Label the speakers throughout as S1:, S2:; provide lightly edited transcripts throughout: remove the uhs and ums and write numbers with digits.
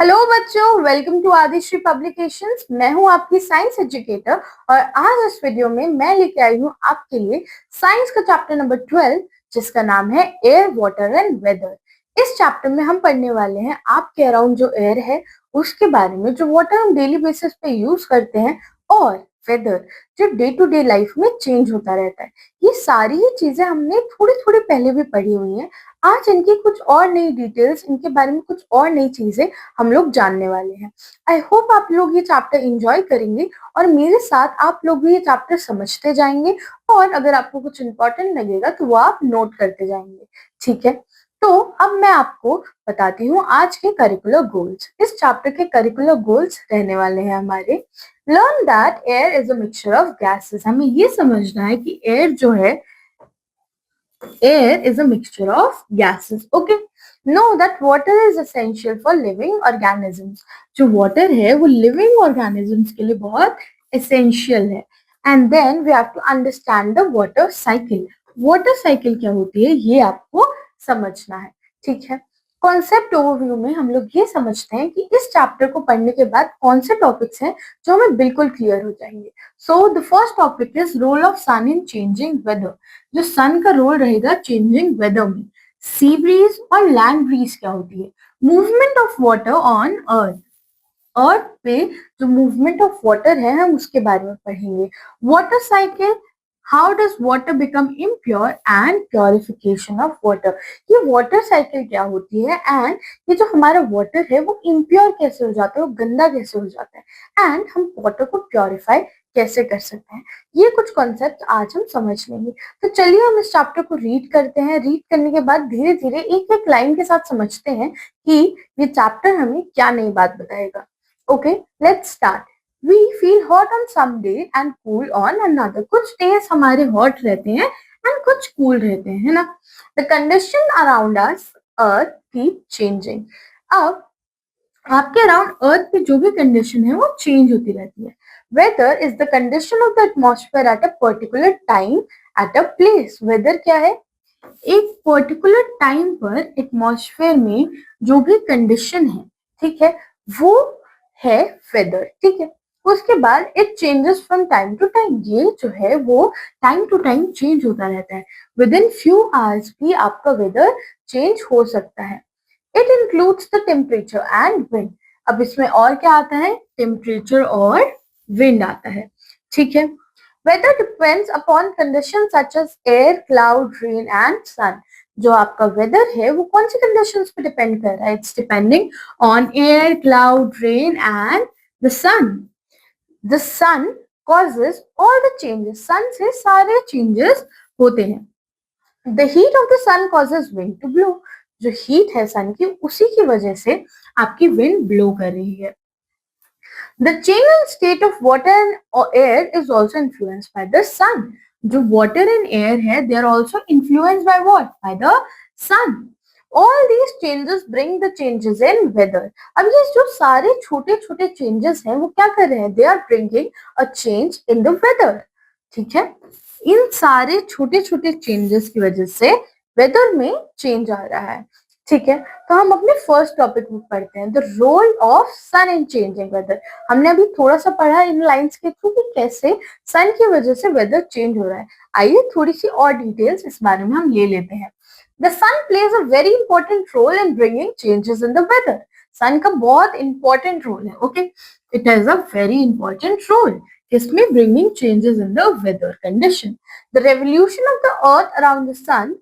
S1: Hello बच्चों, welcome to Adishree publications. मैं हूं आपकी साइंस एजुकेटर और आज इस वीडियो में मैं लेके आई हूं आपके लिए साइंस का चैप्टर नंबर 12 जिसका नाम है एयर, वाटर एंड वेदर। इस चैप्टर में हम पढ़ने वाले हैं आपके अराउंड जो एयर है उसके बारे में, जो वाटर हम डेली बेसिस पे यूज करते हैं, और वेदर जो डे टू डे लाइफ में चेंज होता रहता है। ये सारी ही चीजें हमने थोड़ी थोड़ी पहले भी पढ़ी हुई हैं। आज इनकी कुछ और नई डिटेल्स, इनके बारे में कुछ और नई चीजें हम लोग जानने वाले हैं। आई होप आप लोग ये चैप्टर एंजॉय करेंगे और मेरे साथ आप लोग भी ये चैप्टर समझते जाएंगे, और अगर आपको कुछ इंपॉर्टेंट लगेगा तो वो आप नोट करते जाएंगे। ठीक है, तो अब मैं आपको बताती हूँ आज के करिकुलर गोल्स। इस चैप्टर के करिकुलर गोल्स रहने वाले हैं हमारे, learn that air is a mixture of gases. हमें ये समझना है कि एयर जो है, air is a mixture of gases. Okay, know that water is essential for living organisms. जो water है वो living organisms के लिए बहुत essential है. And then we have to understand the water cycle. Water cycle क्या होती है ये आपको समझना है. ठीक है, कॉन्सेप्ट ओवरव्यू में हम लोग ये समझते हैं कि इस चैप्टर को पढ़ने के बाद कौन से टॉपिक्स हैं जो हमें बिल्कुल क्लियर हो जाएंगे. So the first topic is role of sun in changing weather. जो सन का रोल रहेगा चेंजिंग वेदर में. सी ब्रीज और लैंड ब्रीज क्या होती है? Movement of water on earth. Earth पे जो मूवमेंट ऑफ वाटर है हम उसके बारे में पढ़ेंगे. Water cycle, how does water become impure and purification of water. ये वाटर साइकिल क्या होती है, एंड ये जो हमारा वाटर है वो इम्प्योर कैसे हो जाता है, वो गंदा कैसे हो जाता है, एंड हम वाटर को प्योरीफाई कैसे कर सकते हैं. ये कुछ कॉन्सेप्ट आज हम समझ लेंगे. तो चलिए हम इस चैप्टर को रीड करते हैं. रीड करने के बाद धीरे धीरे एक एक लाइन के साथ समझते हैं कि ये चैप्टर हमें क्या नई बात बताएगा. Okay, let's start. We feel hot on some day and cool on another. कुछ डेज हमारे हॉट रहते हैं एंड कुछ कूल रहते हैं, है ना. The condition around us earth keep changing. अब आपके अराउंड अर्थ पे जो भी कंडीशन है वो चेंज होती रहती है. Weather is the condition of the atmosphere at a particular time at a place. Weather क्या है? एक पर्टिकुलर टाइम पर एटमॉस्फेयर में जो भी कंडीशन है, ठीक है, वो है वेदर. ठीक है, उसके बाद it changes from time to time. ये जो है वो टाइम टू टाइम चेंज होता रहता है. विद इन फ्यू आवर्स भी आपका वेदर चेंज हो सकता है. It includes the temperature and wind. अब इसमें और क्या आता है? टेम्परेचर और विंड आता है. ठीक है, weather depends upon condition such as air, cloud, rain and sun. जो आपका वेदर है वो कौन सी कंडीशंस पे डिपेंड कर रहा है? It's depending on air, cloud, rain and the sun. The sun causes all the changes. Sun से सारे चेंजेस होते हैं. The heat of the sun causes wind to blow. जो हीट है सन की, उसी की वजह से आपकी विंड ब्लो कर रही है. The change in state of water and air is also influenced by the sun. जो water and air है, they are also influenced by what? By the sun. All these changes bring the changes in weather. अब ये जो सारे छोटे छोटे changes हैं वो क्या कर रहे हैं? They are bringing a change in the weather. ठीक है, इन सारे छोटे छोटे changes की वजह से weather में change आ रहा है. ठीक है, तो हम अपने फर्स्ट टॉपिक में पढ़ते हैं, the role of sun in changing weather. हमने अभी थोड़ा सा पढ़ा इन लाइंस के थ्रू कि कैसे सन की वजह से वेदर चेंज हो रहा है. आइए थोड़ी सी और डिटेल्स इस बारे में हम ले लेते हैं. The sun plays a very important role in bringing changes in the weather. Sun का बहुत इंपॉर्टेंट रोल है. Okay, it has a very important role इसमें bringing changes in the weather condition. The revolution of the earth around the sun.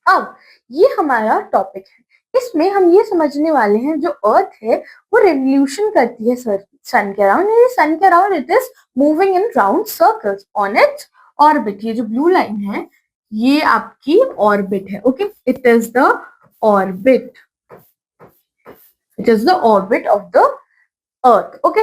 S1: अब ये हमारा topic है. इसमें हम ये समझने वाले हैं जो अर्थ है वो रेवोल्यूशन करती है सन के अराउंड. ये सन के around it is moving in round circles on its orbit. ये जो ब्लू लाइन है ये आपकी ऑर्बिट है. Okay, it is the orbit. It is the orbit of the earth. Okay,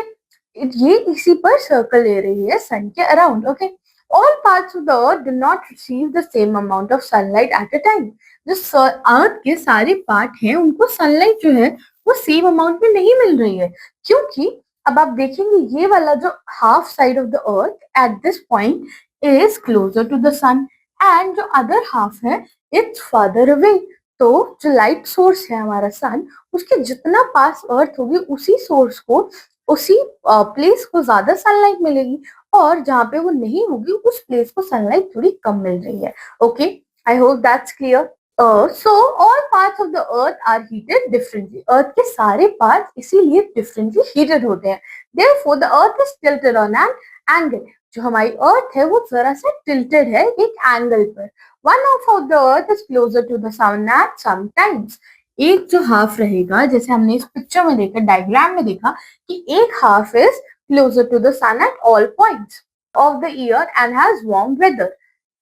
S1: ये इसी पर सर्कल ले रही है सन के around. Okay, all parts of the earth do not receive the same amount of sunlight at a time. जो earth के सारे पार्ट हैं उनको सनलाइट जो है वो सेम अमाउंट में नहीं मिल रही है. क्योंकि अब आप देखेंगे ये वाला जो half side of the earth at this point is closer to the sun, and जो अदर हाफ है इट्स फादर अवे. तो जो लाइट सोर्स है हमारा सन, उसके जितना पास अर्थ होगी उसी सोर्स को, उसी प्लेस को ज्यादा सनलाइट मिलेगी, और जहाँ पे वो नहीं होगी उस प्लेस को सनलाइट थोड़ी कम मिल रही है. Okay, I hope that's clear. So all parts of the earth are heated differently. Earth के सारे parts इसीलिए differently heated होते हैं. Therefore the earth is tilted on an angle. जो हमारी earth है वो जरा सा tilted है एक angle पर. One half of the earth is closer to the sun at some times. एक जो हाफ रहेगा, जैसे हमने इस पिक्चर में देखा, डायग्राम में देखा कि एक half is closer to the sun at all points of the year and has warm weather.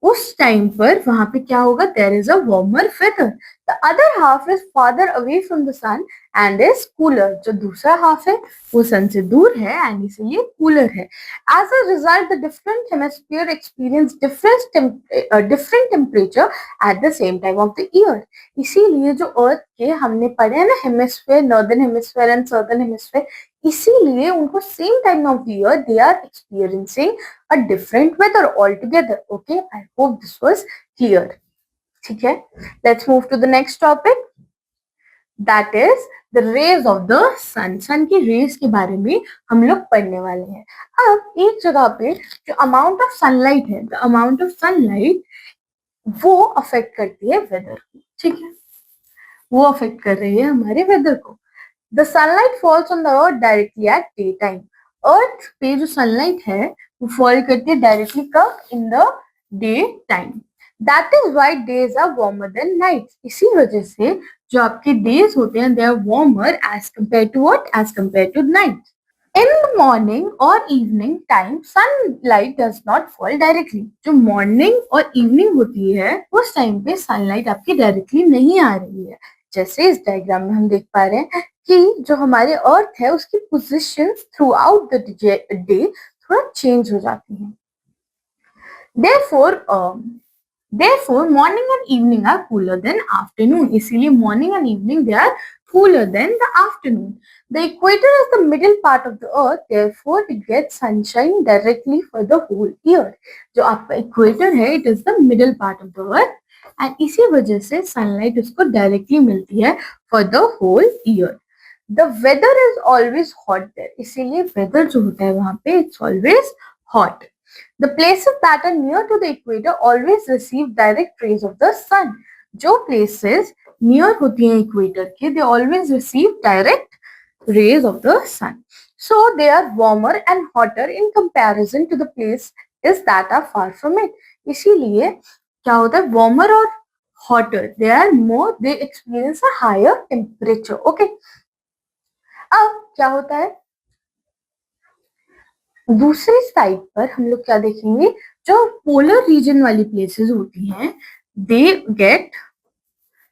S1: उस टाइम पर वहां पे क्या होगा, there is a warmer weather. The other half is farther away from the sun and is cooler. जो दूसरा half है वो सन से दूर है एंड इसीलिए कूलर है. As a result the different hemisphere experience different temperature at the same time of the year. इसीलिए जो अर्थ के हमने पढ़े हैं ना hemisphere, northern hemisphere and southern hemisphere, इसीलिए उनको same time of the year they are experiencing a different weather altogether. Okay, I hope this was clear. ठीक है, let's move to the next topic, that is the rays of the sun. sun की rays के बारे में हम लोग पढ़ने वाले हैं. अब एक जगह पे जो amount of sunlight है, the amount of sunlight वो अफेक्ट करती है वेदर को. ठीक है, वो अफेक्ट कर रही है हमारे वेदर को. The sunlight falls on the earth directly at daytime. अर्थ पे जो सनलाइट है वो फॉल करती है डायरेक्टली कब, in the day time. That is why days are warmer than nights. इसी वजह से जो आपके डेज होते हैं they are warmer as compared to what, as compared to night. In the morning और evening time sunlight does not fall directly. जो morning और इवनिंग होती है उस टाइम पे सनलाइट आपकी डायरेक्टली नहीं आ रही है. जैसे इस डायग्राम में हम देख पा रहे हैं कि जो हमारे अर्थ है उसकी position through out the day थोड़ा चेंज हो जाती है. Therefore morning and evening are cooler than afternoon. इसीलिए morning and evening they are cooler than the afternoon. The equator is the middle part of the earth, therefore it gets sunshine directly for the whole year. जो आपका equator है it is the middle part of the earth and इसी वजह से sunlight उसको directly मिलती है for the whole year. The weather is always hot there. इसीलिए weather जो होता है वहां पे it's always hot. The places that are near to the equator always receive direct rays of the sun. जो places near होती हैं equator के they always receive direct rays of the sun. So they are warmer and hotter in comparison to the places that are far from it. इसीलिए क्या होता है, warmer और hotter, they experience a higher temperature. Okay. अब क्या होता है, दूसरी साइड पर हम लोग क्या देखेंगे, जो पोलर रीजन वाली प्लेसेस होती हैं they get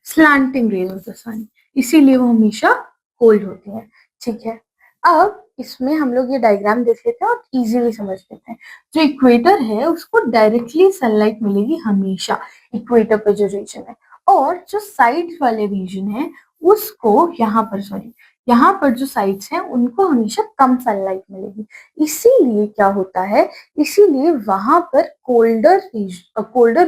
S1: slanting rays of the sun. इसीलिए वो हमेशा कोल्ड होती हैं. ठीक है, अब इसमें हम लोग ये डायग्राम देख लेते हैं और इजीली समझ लेते हैं. जो इक्वेटर है उसको डायरेक्टली सनलाइट मिलेगी हमेशा, इक्वेटर पे जो रीजन है, और जो साइड वाले रीजन है उसको यहाँ पर जो साइड्स हैं उनको हमेशा कम सनलाइट मिलेगी. इसीलिए क्या होता है, इसीलिए वहां पर colder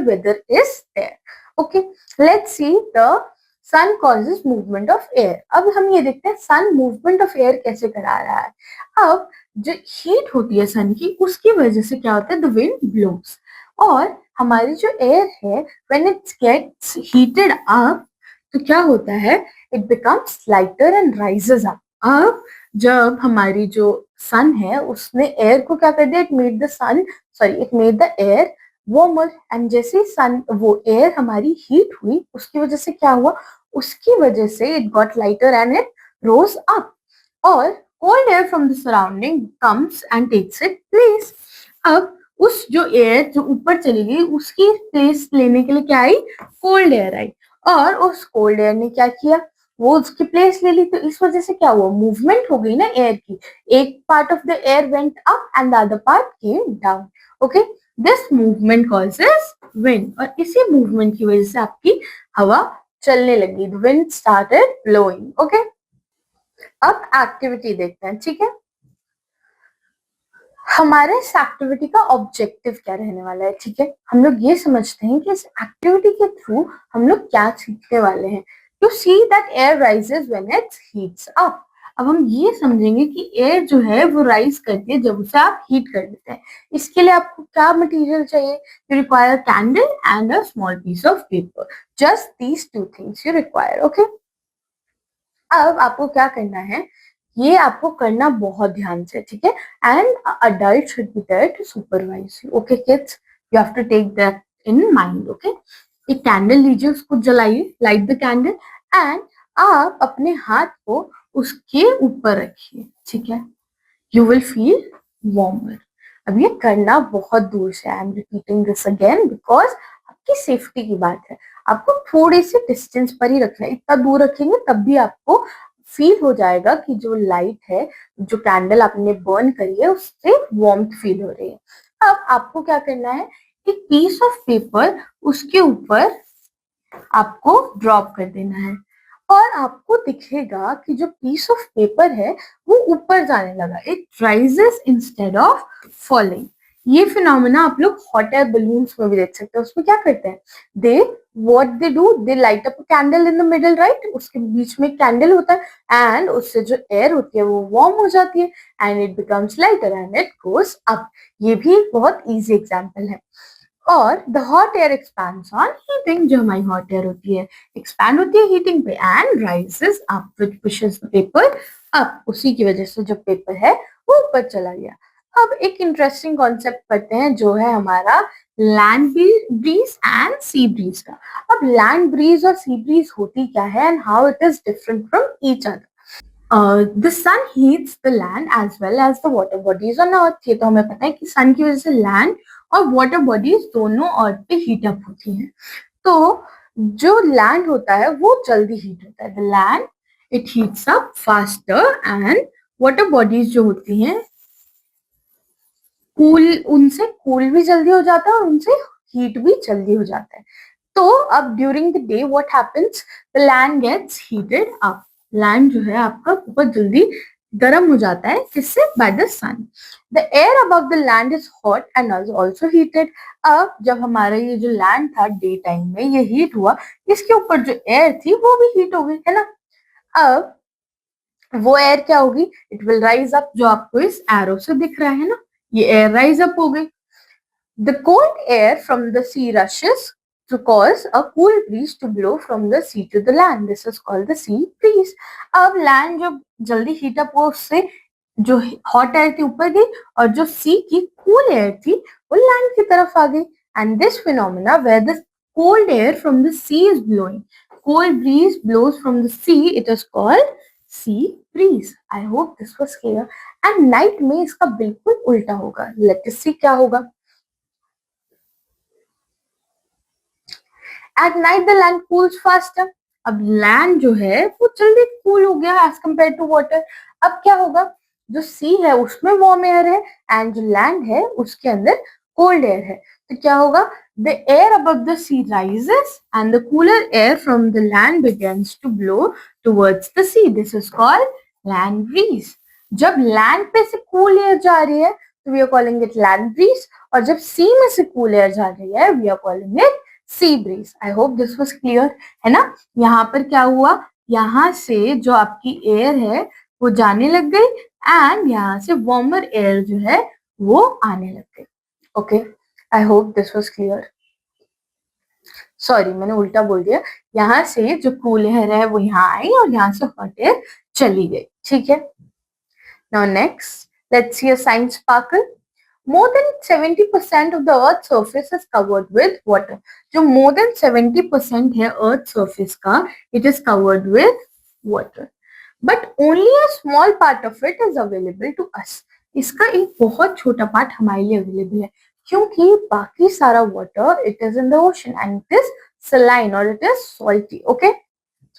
S1: weather is there. Okay, let's see the sun causes movement of air. अब हम ये देखते हैं सन मूवमेंट ऑफ एयर कैसे करा रहा है. अब जो हीट होती है सन की उसकी वजह से क्या होता है, द विंड ब्लोस, और हमारी जो एयर है when it gets heated up तो क्या होता है, it becomes lighter and rises up. अब जब हमारी जो सन है उसने एयर को क्या कर दिया, it made the air warmer, and जैसे सन वो एयर हमारी हीट हुई उसकी वजह से क्या हुआ, उसकी वजह से it got lighter and it rose up, और cold air from the surrounding comes and takes it place. अब उस जो एयर जो ऊपर चली गई उसकी प्लेस लेने के लिए क्या आई, कोल्ड एयर आई, और उस कोल्ड एयर ने क्या किया, वो उसकी प्लेस ले ली. तो इस वजह से क्या हुआ, मूवमेंट हो गई ना एयर की, एक part of the air vent up and the other part came down. Okay, this movement causes wind, और इसी मूवमेंट की वजह से आपकी हवा चलने लगी, the wind started blowing. Okay, अब एक्टिविटी देखते हैं. ठीक है, हमारे इस एक्टिविटी का ऑब्जेक्टिव क्या रहने वाला है, ठीक है। हम लोग ये समझते हैं कि इस एक्टिविटी के थ्रू हम लोग क्या सीखने वाले हैं। To see that air rises when it heats up. अब हम ये समझेंगे कि एयर जो है वो राइज करती है जब उसे आप हीट कर देते हैं। इसके लिए आपको क्या मटेरियल चाहिए? You require candle and a small piece of paper. Just these two things you require, okay. अब आपको क्या करना है, ये आपको करना बहुत ध्यान से, ठीक है। And adult should be there to supervise you, okay kids, you have to take that in mind, okay. एक कैंडल लीजिए, उसको जलाइए, लाइट द कैंडल, एंड आप अपने हाथ को उसके ऊपर रखिए, ठीक है। You will feel warmer. अब ये करना बहुत दूर से, I am repeating this again because आपकी सेफ्टी की बात है। आपको थोड़े से डिस्टेंस पर ही रखना है, इतना दूर रखेंगे तब भी आपको फील हो जाएगा कि जो लाइट है, जो कैंडल आपने बर्न करी है, उससे वार्मथ फील हो रही है। अब आपको क्या करना है, एक पीस ऑफ पेपर उसके ऊपर आपको ड्रॉप कर देना है, और आपको दिखेगा कि जो पीस ऑफ पेपर है वो ऊपर जाने लगा। It rises instead of falling. ये फिनोमेना आप लोग हॉट एयर बलून्स में भी देख सकते हैं। उसमें क्या करते हैं, they what they do, they light up candle in the middle, right. उसके बीच में कैंडल होता है एंड उससे जो एयर होती है वो वार्म हो जाती है and it becomes lighter and it goes up. ये भी एक बहुत इजी एग्जाम्पल है। और the hot air expands on heating, जो हमारी हॉट एयर होती है एक्सपैंड होती है हीटिंग पे and rises up which pushes the paper up. उसी की वजह से जो पेपर है वो ऊपर चला गया। अब एक इंटरेस्टिंग कॉन्सेप्ट पढ़ते हैं जो है हमारा land breeze and sea breeze का। अब लैंड ब्रीज और सी ब्रीज होती क्या है and how it is different from each other. The sun heats the land as well as the water bodies on earth. ये तो हमें पता है कि सन की वजह से लैंड और वाटर बॉडीज दोनों अर्थ पे हीट अप होती हैं। तो जो लैंड होता है वो जल्दी हीट होता है, the land it heats up faster, and water bodies जो होती हैं कूल, उनसे कूल भी जल्दी हो जाता है और उनसे हीट भी जल्दी हो जाता है। तो अब during the day what happens, the land gets heated up. Land जो है आपका बहुत जल्दी गर्म हो जाता है, किससे? By the sun. The air above the land is hot and also heated. अब जब हमारा ये जो लैंड था डे टाइम में ये हीट हुआ, इसके ऊपर जो एयर थी वो भी हीट हो गई, है ना। अब वो एयर क्या होगी, इट विल राइज अप, जो आपको इस एरो से दिख रहा है ना, ये एयर राइज अप हो गई। The cold air from the sea rushes to cause a cool breeze to blow from the sea to the land. This is called the sea breeze. अब लैंड जब जल्दी हीट अप हुआ, उससे जो hot air थी ऊपर गई और जो सी की कूल एयर थी वो लैंड की तरफ आ गई। And this phenomena where the cold air from the sea is blowing, cold breeze blows from the sea, it is called sea breeze. I hope this was clear. And night में इसका बिल्कुल उल्टा होगा। Let us सी क्या होगा। At night the land cools faster. अब land जो है वो जल्दी कूल हो गया एज कम्पेयर टू वाटर। अब क्या होगा, जो सी है उसमें वार्म एयर है एंड जो लैंड है उसके अंदर कोल्ड एयर है। तो क्या होगा, the air above the sea rises and the cooler air from the land begins to blow towards the sea. This is called land breeze. जब लैंड पे से कूल एयर जा रही है तो we are calling it land breeze, और जब सी में से कूल एयर जा रही है we are calling it sea breeze. I hope this was clear, है ना। यहाँ पर क्या हुआ, यहाँ से जो आपकी एयर है वो जाने लग गई एंड यहाँ से वार्मर एयर जो है वो आने लग गई। Okay, I hope this was clear. Sorry, मैंने उल्टा बोल दिया। यहाँ से जो कूल एयर है वो यहाँ आई और यहाँ से हॉट एयर चली गई, ठीक है। Now next let's see a science sparkle. More than 70% of the Earth's surface is covered with water. जो more than 70% है Earth surface का, it is covered with water. But only a small part of it is available to us. इसका एक बहुत छोटा part हमारे लिए available है, क्योंकि बाकी सारा water it is in the ocean and it is saline or it is salty. Okay,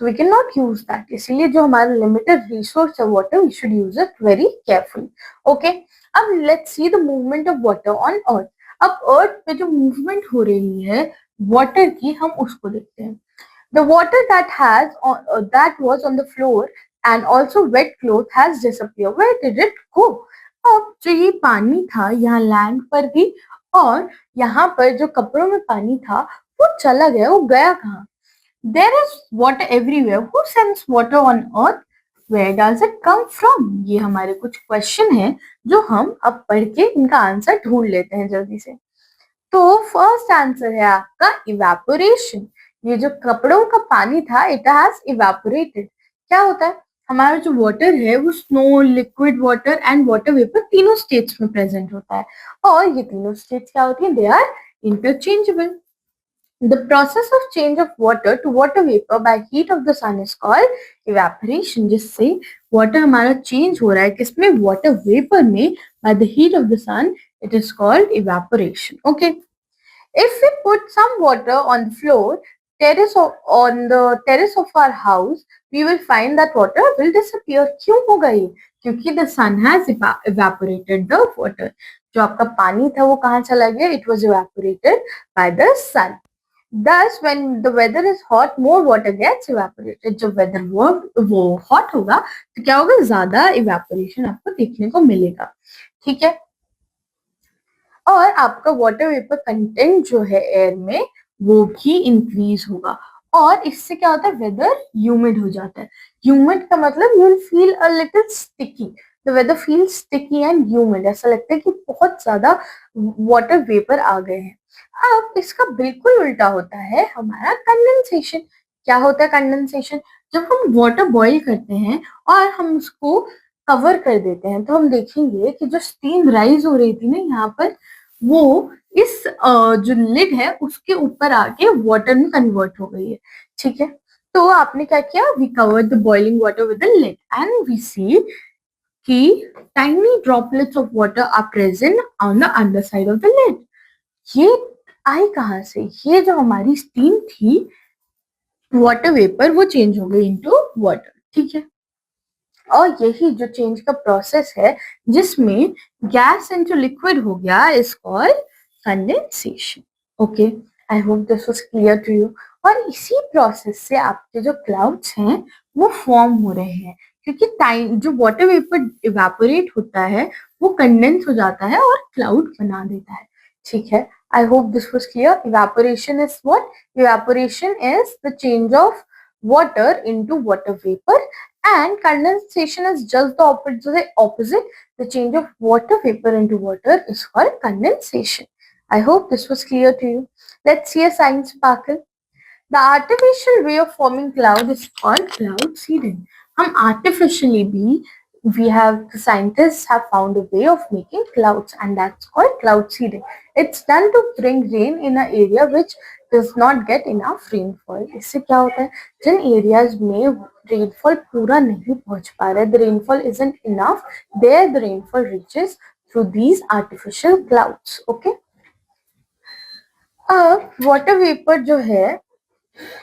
S1: so we cannot use that. इसीलिए जो हमारा limited resource है water, we should use it very carefully. Okay. अब let's see the movement of water on अर्थ। अब अर्थ पे जो movement हो रही है वाटर की, हम उसको देखते हैं। The water that was on the floor and also wet cloth has disappear, where did it go. अब जो ये पानी था यहाँ लैंड पर भी, और यहाँ पर जो कपड़ों में पानी था वो चला गया, वो गया कहाँ? There is water everywhere. Who sends water on earth? Where does it come from? ये हमारे कुछ क्वेश्चन हैं जो हम अब पढ़ के इनका आंसर ढूंढ लेते हैं जल्दी से। तो फर्स्ट आंसर है आपका इवेपोरेशन। ये जो कपड़ों का पानी था, इट हैज इवेपोरेटेड। क्या होता है? हमारा जो वाटर है वो snow, liquid water and water vapour तीनों स्टेट्स में प्रेजेंट होता है, और ये तीनों स्टेट्स क्या होती हैं? They are interchangeable. The process of change of water to water vapor by heat of the sun is called evaporation. जिससे water हमारा change हो रहा है किसमें? water vapor में, by the heat of the sun, it is called evaporation. Okay. If we put some water on the floor, on the terrace of our house, we will find that water will disappear. क्यों होगा ये? क्योंकि the sun has evaporated the water. जो आपका पानी था वो कहाँ चला गया? It was evaporated by the sun. Thus, when the weather is hot, more water gets evaporated. जब weather वो hot होगा तो क्या होगा? ज्यादा evaporation आपको देखने को मिलेगा, ठीक है। और आपका वाटर वेपर कंटेंट जो है एयर में वो भी इंक्रीज होगा, और इससे क्या होता है? वेदर ह्यूमिड हो जाता है। ह्यूमिड का मतलब you will feel a little sticky. The weather feel sticky and humid. ऐसा लगता है कि बहुत ज्यादा वाटर वेपर आ गए हैं। अब इसका बिल्कुल उल्टा होता है हमारा कंडेंसेशन। क्या होता है कंडेंसेशन? जब हम वाटर बॉईल करते हैं और हम उसको कवर कर देते हैं, तो हम देखेंगे कि जो स्टीम राइज हो रही थी ना यहाँ पर, वो इस जो लिड है उसके ऊपर आके वाटर में कन्वर्ट हो गई है, ठीक है। तो आपने क्या किया? We covered the boiling water with the lid and we see कि tiny droplets of water are present on the under side of the lid. ये आई कहाँ से? ये जो हमारी स्टीम थी, वाटर वेपर, वो चेंज हो गई इनटू वाटर, ठीक है। और यही जो चेंज का प्रोसेस है जिसमें गैस इनटू लिक्विड हो गया is called condensation. Okay, I hope this was clear to you. और इसी प्रोसेस से आपके जो क्लाउड्स हैं वो फॉर्म हो रहे हैं, क्योंकि टाइम जो वाटर वेपर इवेपोरेट होता है वो कंडेंस हो जाता है और क्लाउड बना देता है, ठीक है। आई hope this was clear. Evaporation is what? Evaporation is the change of water into water vapor, and condensation is just the opposite. The change of water vapor into water is called condensation. I hope this was clear to you. Let's see a science sparkle. The artificial way of forming cloud is called cloud seeding. हम artificially भी, the scientists have found a way of making clouds, and that's called cloud seeding. It's done to bring rain in an area which does not get enough rainfall. इससे क्या होता है? जिन areas में rainfall पूरा नहीं पहुंच पा रहा है, the rainfall isn't enough, there the rainfall reaches through these artificial clouds. Okay. अब वाटर वेपर जो है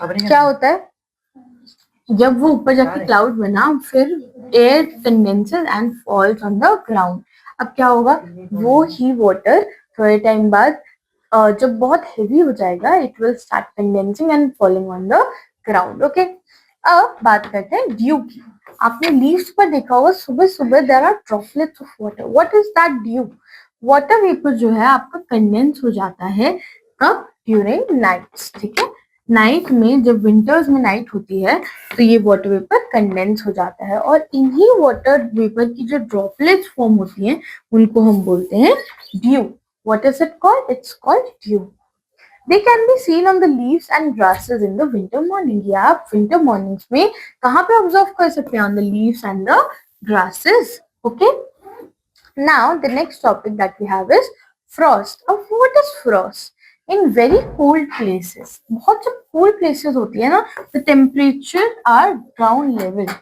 S1: क्या होता है? जब वो ऊपर जाके क्लाउड बना, फिर air condenses and falls on the ground. अब क्या होगा? वो ही वाटर थोड़े टाइम बाद जब बहुत हेवी हो जाएगा, it will start condensing and falling on the ground. Okay, अब बात करते हैं ड्यू की। आपने लीव्स पर देखा होगा सुबह सुबह there are droplets of water. What is that dew? Water vapour जो है आपका कंडेंस हो जाता है कब? ड्यूरिंग नाइट्स, ठीक है। नाइट में, जब विंटर्स में नाइट होती है, तो ये वाटर वेपर कंडेंस हो जाता है, और इन्हीं वाटर वेपर की जो ड्रॉपलेट्स फॉर्म होती हैं उनको हम बोलते हैं due. What is it called? It's called due. They can be seen on the leaves and grasses in the winter morning. ये आप winter mornings में कहाँ पे ऑब्जर्व कर सकते हैं? On the leaves and the grasses. Okay. Now the next topic that we have is frost. अब what is frost? In very cold places, बहुत जब cold places होती है ना, the temperature are ground level.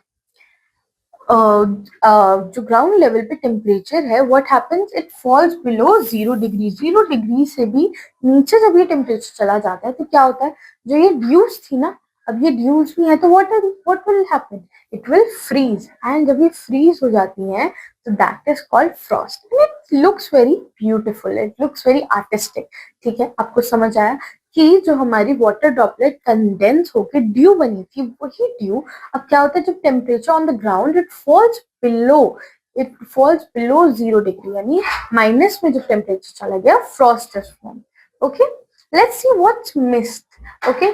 S1: जो ग्राउंड लेवल पे temperature है, what happens? It falls below 0 degree. 0 degree से भी नीचे जब ये टेम्परेचर चला जाता है तो क्या होता है? जो ये ड्यूज थी ना, अब ये ड्यूज भी है तो what will happen? It will freeze, and जब ये फ्रीज हो जाती है तो that is called frost. It looks very beautiful, it looks very artistic, ठीक है। आपको समझ आया कि जो हमारी वाटर ड्रॉपलेट कंडेंस होकर ड्यू बनी थी, वही ड्यू अब क्या होता है? जब temperature on the ground it falls below it falls below 0 degree, यानी माइनस में जब टेम्परेचर चला गया Frost is form. Okay, let's see what's mist. Okay,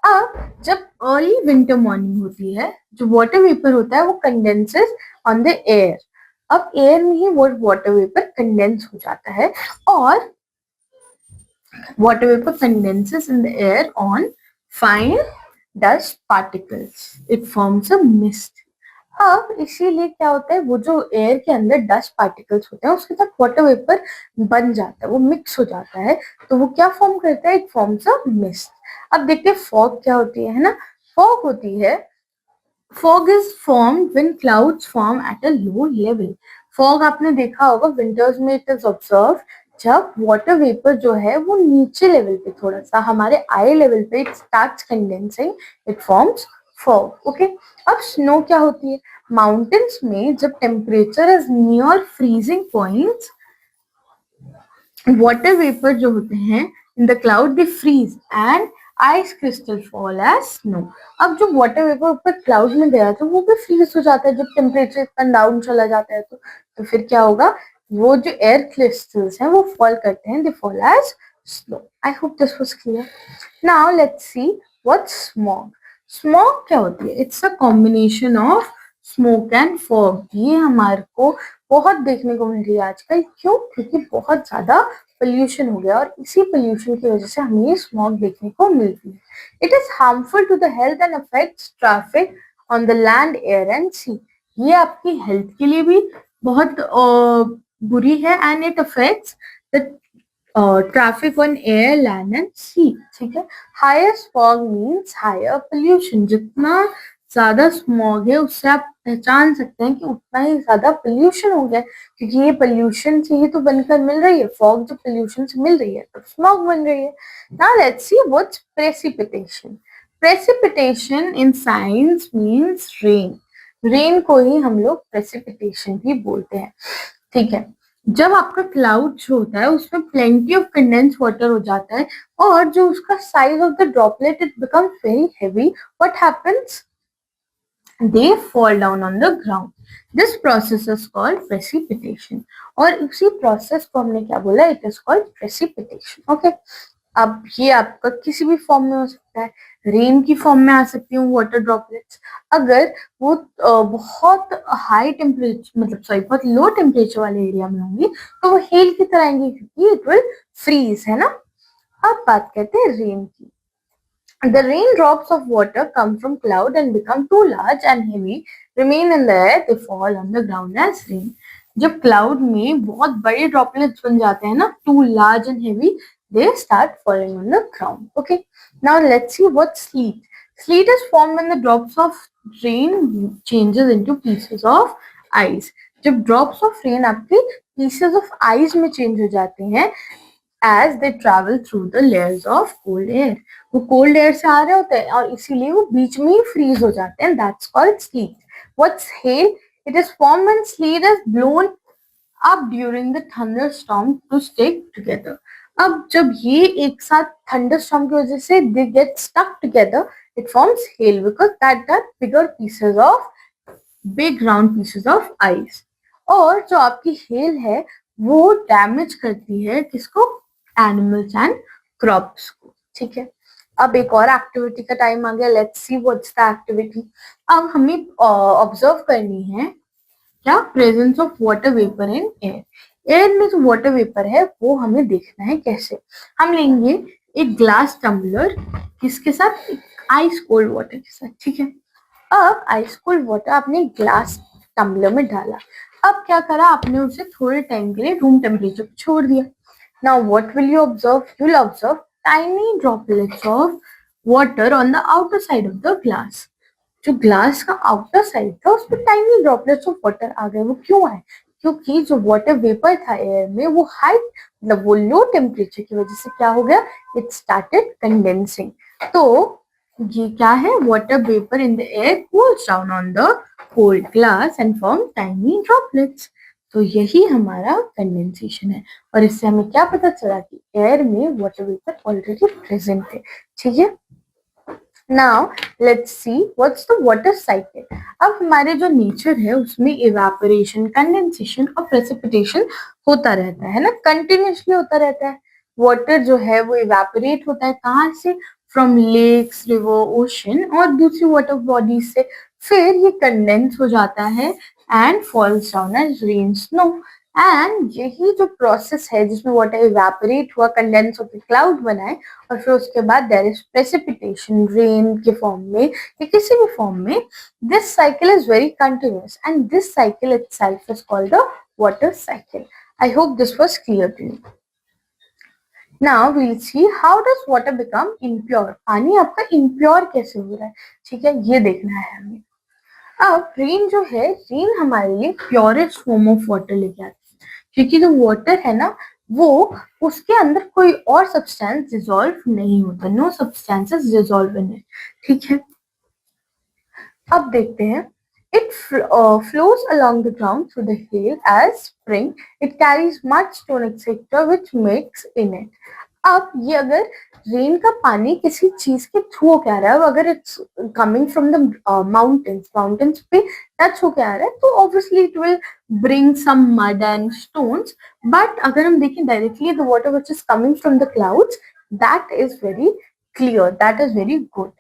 S1: अब जब अर्ली विंटर मॉर्निंग होती है, जो वाटर वेपर होता है वो कंडेंसेस ऑन द एयर. अब एयर में ही वो वाटर वेपर कंडेंस हो जाता है और water vapor condenses in the air on fine dust particles. It forms a mist. अब इसीलिए क्या होता है, वो जो एयर के अंदर डस्ट पार्टिकल्स होते हैं उसके साथ वाटर वेपर बन जाता है, वो मिक्स हो जाता है, तो वो क्या फॉर्म करता है, इट फॉर्म्स अ मिस्ट. अब देखते हैं फॉग क्या होती है ना. फॉग होती है, fog is formed when clouds form at a low level. fog आपने देखा होगा विंटर्स में, इट इज ऑब्जर्व जब वाटर वेपर जो है वो नीचे लेवल पे, थोड़ा सा हमारे आई लेवल पे, it starts condensing, it forms fog. Okay, अब स्नो क्या होती है, माउंटेन्स में जब temperature is near freezing points, water vapour जो होते हैं in the cloud they freeze and ice crystal fall as snow. अब जो वाटर वेपर ऊपर क्लाउड में गया था वो भी फ्रीज हो जाता है जब टेम्परेचर इतना डाउन चला जाता है, तो फिर क्या होगा, वो जो एयर क्रिस्टल्स हैं वो फॉल करते हैं, they fall as snow. I hope this was clear. Now let's see what's smog. Smog क्या होती है, it's a combination of smoke and fog. ये हमारे को बहुत देखने को मिल रही है आजकल. क्यों? क्योंकि बहुत ज्यादा पोल्यूशन हो गया और इसी पोल्यूशन की वजह से हमें स्मॉग देखने को मिलती है. It is harmful to the health and affects traffic on the land, air and sea. ये आपकी हेल्थ के लिए भी बहुत बुरी है and it affects the traffic on air, land and sea. ठीक है, higher smog means higher pollution. जितना ज्यादा स्मॉग है उससे आप पहचान सकते हैं कि उतना ही ज्यादा पोल्यूशन हो गया, क्योंकि ये पोल्यूशन से ही तो बनकर मिल रही है. फॉग जो पोल्यूशन से मिल रही है तो स्मॉग बन रही है. Now let's see what's precipitation. Precipitation in science means rain. Rain को ही हम लोग प्रेसिपिटेशन भी बोलते हैं. ठीक है, जब आपका क्लाउड जो होता है उसमें प्लेंटी ऑफ कंडेंस वाटर हो जाता है और जो उसका size of the droplet it becomes very heavy, what happens, they fall down on the ground. This process is called precipitation. और उसी प्रोसेस को हमने क्या बोला, it is called precipitation. Okay, अब ये आपका किसी भी फॉर्म में हो सकता है. रेन की फॉर्म में आ सकती हूँ वाटर ड्रॉपलेट्स. अगर वो बहुत हाई टेम्परेचर, मतलब सॉरी बहुत लो टेम्परेचर वाले एरिया में होंगी तो वो हेल की तरह आएंगी, क्योंकि इट विल फ्रीज, है ना. अब बात करते हैं रेन की. The raindrops of water come from cloud and become too large and heavy, remain in the air, they fall on the ground as rain. जब क्लाउड में बहुत बड़े ड्रॉपलेट्स बन जाते हैं ना, too large and heavy, they start falling on the ground. Okay, now let's see what sleet. Sleet is formed when the drops of rain changes into pieces of ice. जब drops of rain आपके pieces of ice में change हो जाते हैं as they travel through the layers of cold air. वो cold air से आ रहे होते हैं और इसीलिए वो बीच में ही freeze हो जाते हैं. That's called sleet. What's hail? It is formed when sleet is blown up during the thunderstorm to stick together. अब जब ये एक साथ thunderstorm की वजह से they get stuck together, it forms hail because that are bigger pieces of big round pieces of ice. और जो आपकी hail है वो डैमेज करती है किसको, एनिमल्स एंड क्रॉप्स को. ठीक है, अब एक और एक्टिविटी का टाइम आ गया. Let's see what's the activity. अब हमें ऑब्जर्व करनी है क्या, presence of water vapour in air. Air में जो वाटर वेपर है वो हमें देखना है. कैसे, हम लेंगे एक ग्लास टम्बलर, किसके साथ, आइस कोल्ड वाटर के साथ. ठीक है, अब आइस कोल्ड वाटर आपने ग्लास टम्बलर में डाला. अब क्या करा आपने, उसे थोड़े टाइम के लिए रूम टेम्परेचर पे छोड़ दिया. Now what will you observe? You will observe tiny droplets of water on the outer side of the glass. जो ग्लास का आउटर साइड था उस पर टाइनी ड्रॉपलेट्स ऑफ वाटर आ गए. वो क्यों आए, क्योंकि जो वाटर वेपर था एयर में वो हाई, मतलब वो लो टेम्परेचर की वजह से क्या हो गया, इट स्टार्टेड कंडेंसिंग. तो ये क्या है, water vapour in the air cools down on the cold glass and form tiny droplets. तो यही हमारा कंडेंसेशन है और इससे हमें क्या पता चला कि एयर में वाटर वेपर ऑलरेडी प्रेजेंट है. ठीक है, now let's see what's the water cycle. अब हमारे जो नेचर है उसमें इवेपोरेशन, कंडेंसेशन और प्रेसिपिटेशन होता रहता है ना, कंटिन्यूसली होता रहता है। वाटर जो है वो इवेपोरेट होता है कहाँ से? फ्रॉम लेक्स, रिवर, ओशन और दूसरी वाटर बॉडीज से। फिर ये कंडेंस हो जाता है and falls down as rain, snow. And यही जो प्रोसेस है जिसमें वाटर इवेपोरेट हुआ, कंडेंस होकर क्लाउड बनाए और फिर उसके बाद देयर इज प्रेसिपिटेशन, रेन के फॉर्म में या किसी भी फॉर्म में। This cycle is very continuous and this cycle itself is called the water cycle. I hope this was clear to you. Now we'll see how does water become impure. पानी आपका impure कैसे हो रहा है, ठीक है, ये देखना है हमें। अब रेन जो है, रेन हमारे लिए प्योरेस्ट फॉर्म ऑफ वाटर लेके आती है, क्योंकि जो वाटर है ना वो उसके अंदर कोई और सब्सटेंस डिसॉल्व नहीं होता, no substances dissolve in it, ठीक है। अब देखते हैं, it flows along the ground through the hill as spring. It carries mud, stone, etc. which mix in it. अब ये अगर रेन का पानी किसी चीज के थ्रू होके आ रहा है, अगर it's coming from the mountains, mountains पे टच होके आ रहा है तो obviously it will bring some mud and stones. But अगर हम देखें directly the water which is coming from the clouds, that is very clear, that is very good.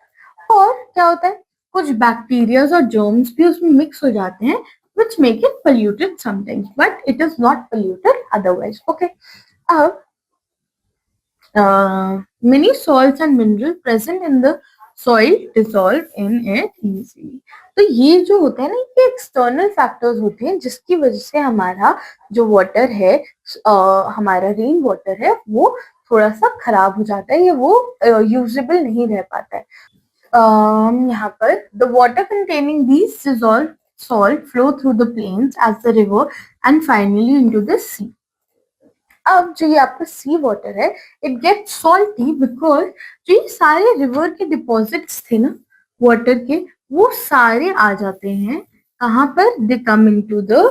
S1: और क्या होता है, कुछ बैक्टीरियाज और जर्म्स भी उसमें मिक्स हो जाते हैं which make it polluted sometimes, but it is not polluted otherwise. Okay. अब many salts and minerals present in the soil dissolve in it easily. तो ये जो होता है ना, ये एक्सटर्नल फैक्टर्स होते हैं जिसकी वजह से हमारा जो वाटर है, हमारा रेन वाटर है, वो थोड़ा सा खराब हो जाता है या वो यूजेबल नहीं रह पाता है। यहाँ पर the water containing these dissolved salt flow through the plains as the river and finally into the sea. अब जो ये आपका सी वाटर है, इट गेट सॉल्टी बिकॉज जो ये सारे रिवर के डिपॉजिट्स थे ना वाटर के, वो सारे आ जाते हैं कहाँ पर? They come into the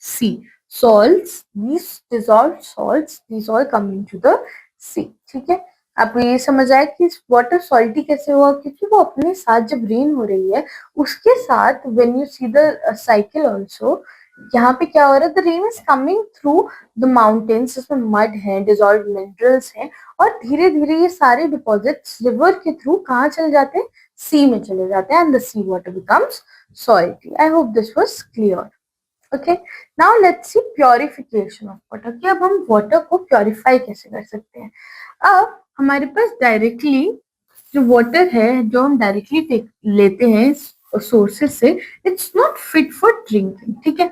S1: sea. salts, these dissolved salts, these all come into the sea, ठीक है। आपको ये समझ आया कि वाटर सॉल्टी कैसे हुआ, क्योंकि वो अपने साथ जब रेन हो रही है उसके साथ when you see the cycle also, यहाँ पे क्या हो रहा है, the rain is coming through the mountains, जिसमें मड है, डिजॉल्व मिनरल्स हैं, और धीरे धीरे ये सारे डिपॉजिट्स रिवर के थ्रू कहाँ चले जाते हैं? सी में चले जाते हैं and the sea water becomes salty. I hope this was clear. Okay, now let's see purification of water, कि अब हम वाटर को प्योरीफाई कैसे कर सकते हैं। अब हमारे पास डायरेक्टली जो वाटर है, जो हम डायरेक्टली लेते हैं सोर्सेज से, it's not fit for drinking, ठीक है।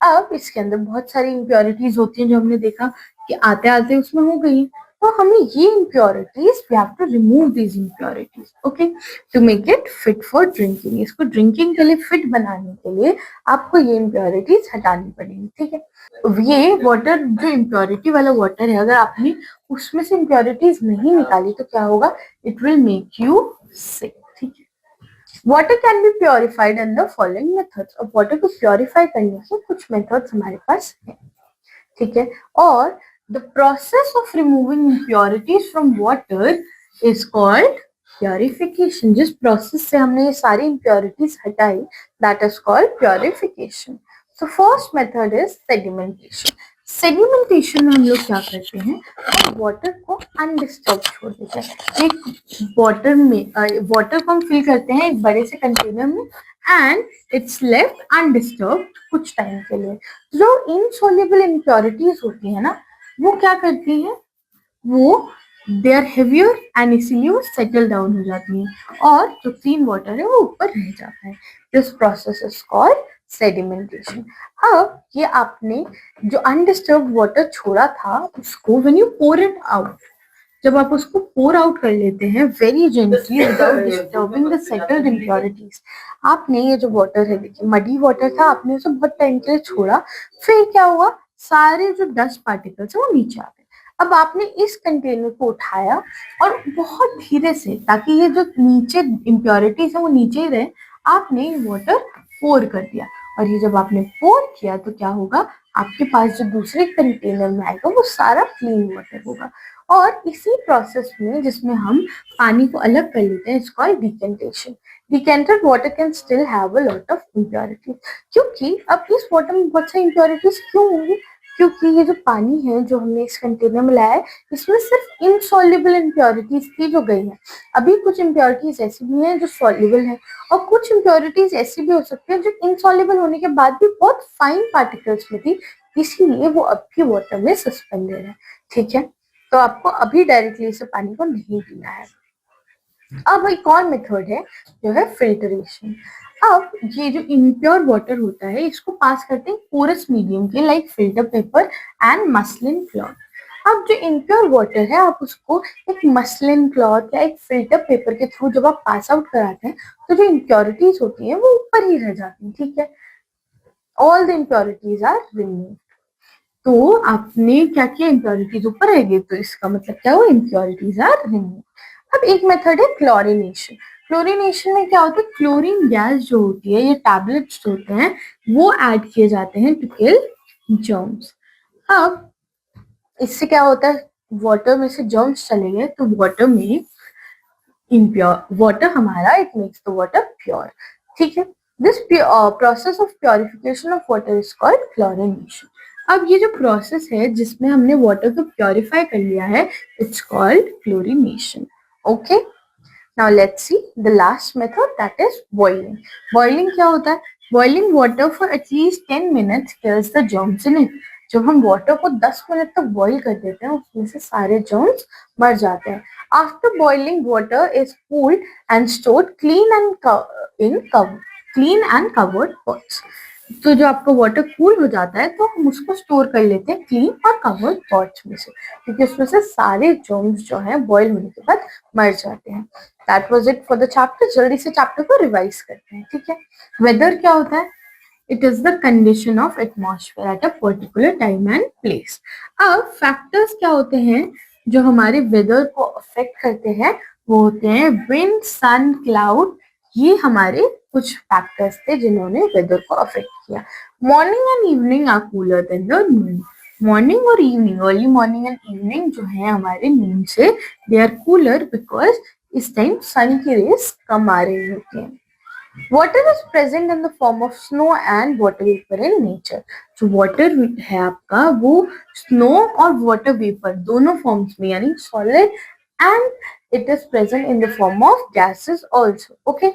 S1: अब इसके अंदर बहुत सारी इम्प्योरिटीज होती हैं जो हमने देखा कि आते आते उसमें हो गई, तो हमें ये impurities, we have to remove these impurities, okay, to make it fit for drinking. इसको ड्रिंकिंग के लिए फिट बनाने के लिए आपको ये इम्प्योरिटीज हटानी पड़ेंगी, ठीक है। ये वाटर जो इम्प्योरिटी वाला वाटर है, अगर आपने उसमें से इम्प्योरिटीज नहीं निकाली तो क्या होगा? It will make you sick, ठीक है। Water can be purified in the following methods. अब वाटर को प्योरीफाई करने के कुछ मेथड्स हमारे पास हैं, ठीक है। और the process of removing impurities from water is called purification. जिस प्रोसेस से हमने ये सारी इम्प्योरिटीज हटाई, that is called purification. So first method is sedimentation. Sedimentation में हम लोग क्या करते हैं, हम वाटर को अनडिस्टर्ब छोड़ देते हैं। एक वाटर में वाटर को हम फिल करते हैं एक बड़े से कंटेनर में एंड इट्स लेफ्ट अनडिस्टर्ब कुछ टाइम के लिए। जो इनसॉल्युबल इम्प्योरिटीज होती है ना, वो क्या करती है, वो दे आर हेवियर एंड इसीलिए वो सेटल डाउन हो जाती हैं और जो क्लीन वाटर है वो ऊपर रह जाता है। This process is called sedimentation. अब ये आपने जो अनडिस्टर्ब वाटर छोड़ा था उसको when you pour it out, जब आप उसको पोर आउट कर लेते हैं very gently without disturbing the settled impurities, आपने ये जो वाटर है, देखिए मडी वाटर था, आपने उसे बहुत टाइम के लिए छोड़ा, फिर क्या हुआ, सारे जो डस्ट पार्टिकल्स है वो नीचे आ गए। अब आपने इस कंटेनर को उठाया और बहुत धीरे से, ताकि ये जो नीचे इम्प्योरिटीज है वो नीचे ही रहे, आपने वाटर पोर कर दिया। और ये जब आपने पोर किया तो क्या होगा, आपके पास जो दूसरे कंटेनर में आएगा वो सारा क्लीन वाटर होगा। और इसी प्रोसेस में जिसमें हम पानी को अलग कर लेते हैं, it's called decantation. Decanted water can still have a lot of impurities, क्योंकि अब इस वाटर में बहुत सारी इम्प्योरिटीज क्यों होंगी, क्योंकि ये जो पानी है जो हमने इस कंटेनर में लाया है, इसमें सिर्फ इनसॉल्युबल इम्प्योरिटीज थी जो गई है। अभी कुछ इम्प्योरिटीज ऐसी भी हैं जो सॉल्युबल हैं, और कुछ इम्प्योरिटीज ऐसी भी हो सकती है जो इनसॉल्युबल होने के बाद भी बहुत फाइन पार्टिकल्स में थी, इसीलिए वो अब भी वाटर में सस्पेंडेड है। ठीक है, तो आपको अभी डायरेक्टली इसे पानी को नहीं पीना है। अब एक और मेथड है जो है फिल्टरेशन। अब ये जो इम्प्योर वाटर होता है इसको पास करते हैं पोरस मीडियम के, like filter paper and muslin cloth. अब जो इम्प्योर वाटर है आप उसको एक मसलिन क्लॉथ या एक फिल्टर पेपर के थ्रू जब आप पास आउट कराते हैं तो जो इम्प्योरिटीज होती हैं वो ऊपर ही रह जाती हैं। ठीक है, all the impurities are remove. तो आपने क्या किया, इम्प्योरिटीज ऊपर रह गई, तो इसका मतलब क्या हुआ, इम्प्योरिटीज आर रिमूव। अब एक मेथड है क्लोरिनेशन। क्लोरिनेशन में क्या होता है, क्लोरीन गैस जो होती है, ये टैबलेट्स होते हैं, वो ऐड किए जाते हैं टू किल जर्म्स। अब इससे क्या होता है, वाटर में से जर्म्स चले गए तो वाटर में इम्प्योर वाटर हमारा, it makes the water pure. ठीक है, this process of purification of water is called chlorination. अब ये जो प्रोसेस है जिसमें हमने वाटर को प्योरीफाई कर लिया है, it's called chlorination. Okay, now let's see the last method, that is boiling. Boiling क्या होता है, boiling water for at least 10 minutes kills the germs in it. जब हम वाटर को 10 मिनट तक बॉईल कर देते हैं उसमें से सारे जर्म्स मर जाते हैं। After boiling water is cooled and stored clean and covered pots. तो जो आपका वाटर कूल हो जाता है तो हम उसको स्टोर कर लेते हैं क्लीन और कवर्ड पॉट्स में से, क्योंकि उसमें से सारे जर्म्स जो है बॉईल होने के बाद मर जाते हैं। That was it for the chapter. जल्दी से चैप्टर को रिवाइज करते हैं। ठीक है, वेदर क्या होता है, it is the condition of atmosphere at a particular time and place. अब फैक्टर्स क्या होते हैं जो हमारे वेदर को अफेक्ट करते हैं, वो होते हैं विंड, सन, क्लाउड। ये हमारे कुछ फैक्टर्स थे जिन्होंने वेदर को अफेक्ट किया। Morning and evening are cooler than the noon. Morning और evening, early morning and evening जो है हमारे नून से, दे आर कूलर बिकॉज इस टाइम सन की रेस कम आ रही होती है। Water is present in the form of snow and water vapour in nature. जो वाटर है आपका वो स्नो और वाटर वेपर दोनों फॉर्म्स में, यानी solid and it is present in the form of gases also. Okay,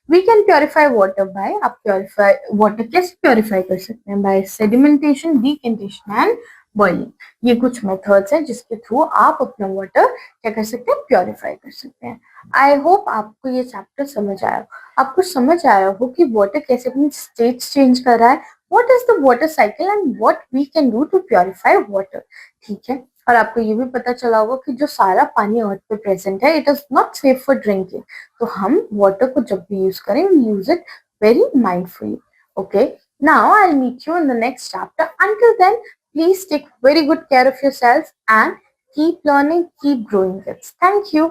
S1: we can purify water by, आप purify water कैसे प्योरीफाई कर सकते हैं, by sedimentation, decantation and boiling. ये कुछ मेथड्स हैं जिसके थ्रू आप अपना वाटर क्या कर सकते हैं, प्योरीफाई कर सकते हैं। आई होप आपको ये चैप्टर समझ आया, आपको समझ आया हो कि वाटर कैसे अपनी स्टेट्स चेंज कर रहा है, what is the water cycle and what we can do to purify water. ठीक है, और आपको ये भी पता चला होगा कि जो सारा पानी अर्थ पे प्रेजेंट है, it is not safe for drinking. तो हम वाटर को जब भी यूज करें, we use it very mindfully. Okay, now I will meet you in the next chapter. Until then, please take very good care of yourself and keep learning, keep growing kids. Thank you.